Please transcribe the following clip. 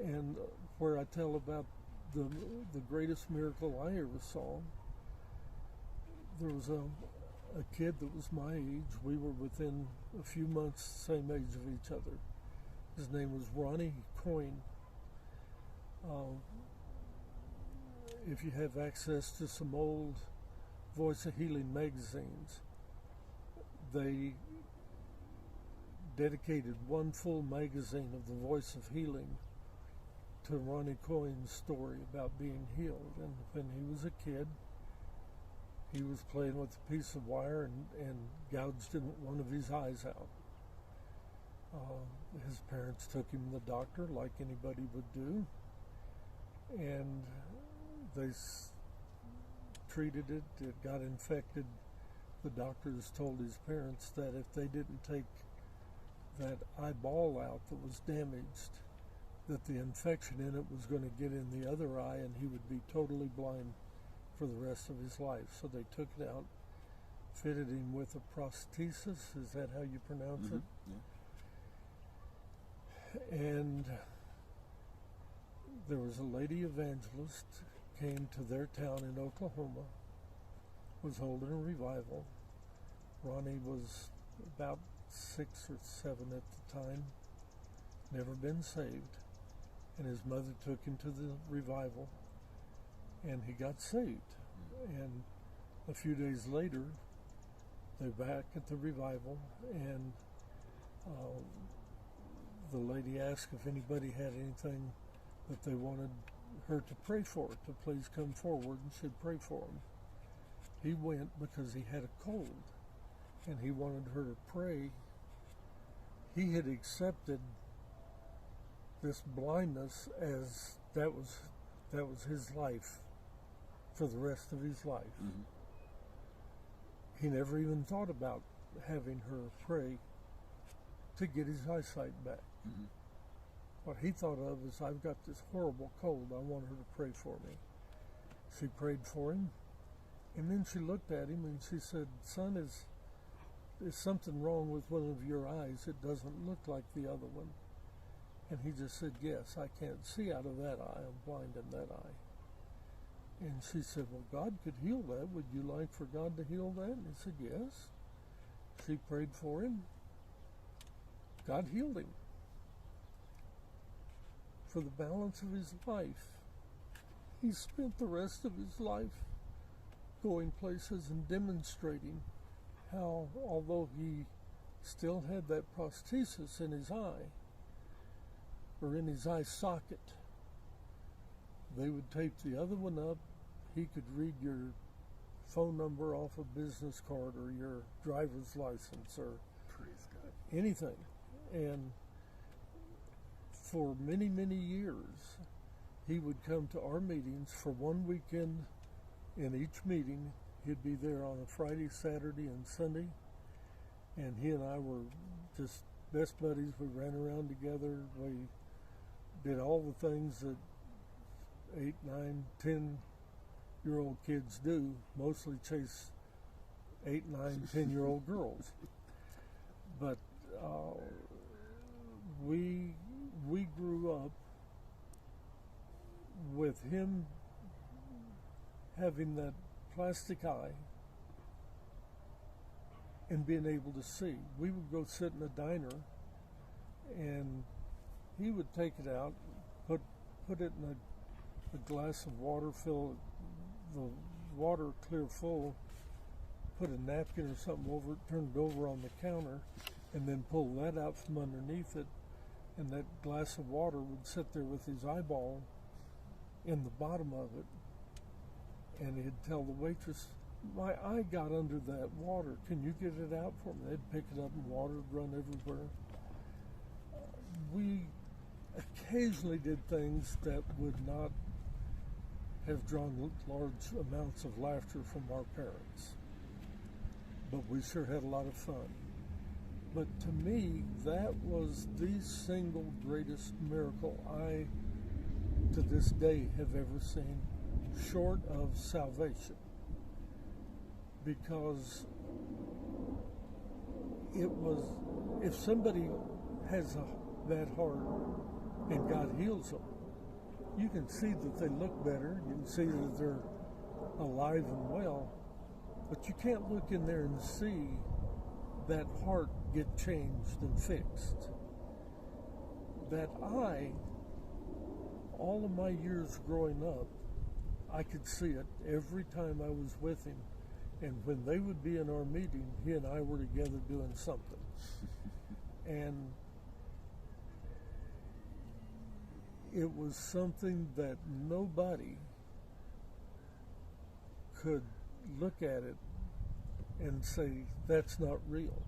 And where I tell about the greatest miracle I ever saw, there was a kid that was my age. We were within a few months, same age of each other. His name was Ronnie Coyne. If you have access to some old Voice of Healing magazines, they dedicated one full magazine of the Voice of Healing to Ronnie Coyne's story about being healed. And when he was a kid, he was playing with a piece of wire and gouged one of his eyes out. His parents took him to the doctor like anybody would do, and they treated it. It got infected. The doctors told his parents that if they didn't take that eyeball out that was damaged, that the infection in it was going to get in the other eye and he would be totally blind for the rest of his life. So they took it out, fitted him with a prosthesis. Is that how you pronounce it? Yeah. And there was a lady evangelist came to their town in Oklahoma, was holding a revival. Ronnie was about 6 or 7 at the time, never been saved, and his mother took him to the revival, and he got saved. And a few days later, they're back at the revival, and the lady asked if anybody had anything that they wanted her to pray for, to please come forward and she'd pray for him. He went because he had a cold, and he wanted her to pray. He had accepted this blindness as that was his life for the rest of his life. Mm-hmm. He never even thought about having her pray to get his eyesight back. Mm-hmm. What he thought of is, I've got this horrible cold, I want her to pray for me. She prayed for him, and then she looked at him and she said, "Son, is something wrong with one of your eyes? It doesn't look like the other one." And he just said, "Yes, I can't see out of that eye, I'm blind in that eye." And she said, "Well, God could heal that. Would you like for God to heal that?" And he said, "Yes." She prayed for him. God healed him. For the balance of his life, he spent the rest of his life going places and demonstrating how, although he still had that prosthesis in his eye, or in his eye socket, they would tape the other one up. He could read your phone number off a business card or your driver's license or anything. And for many, many years, he would come to our meetings for one weekend. In each meeting, he'd be there on a Friday, Saturday, and Sunday. And he and I were just best buddies. We ran around together. We did all the things that 8, 9, 10-year-old kids do, mostly chase 8, 9, 10-year-old girls. But we grew up with him having that plastic eye and being able to see. We would go sit in a diner, and he would take it out, put it in a glass of water, fill the water clear full, put a napkin or something over it, turn it over on the counter, and then pull that out from underneath it, and that glass of water would sit there with his eyeball in the bottom of it, and he'd tell the waitress, "My eye got under that water, can you get it out for me?" They'd pick it up and water would run everywhere. We occasionally did things that would not have drawn large amounts of laughter from our parents, but we sure had a lot of fun. But to me, that was the single greatest miracle I, to this day, have ever seen, short of salvation. Because it was, if somebody has a bad heart and God heals them. You can see that they look better. You can see that they're alive and well, but you can't look in there and see that heart get changed and fixed. That eye, all of my years growing up, I could see it every time I was with him. And when they would be in our meeting, he and I were together doing something. And it was something that nobody could look at it and say, that's not real.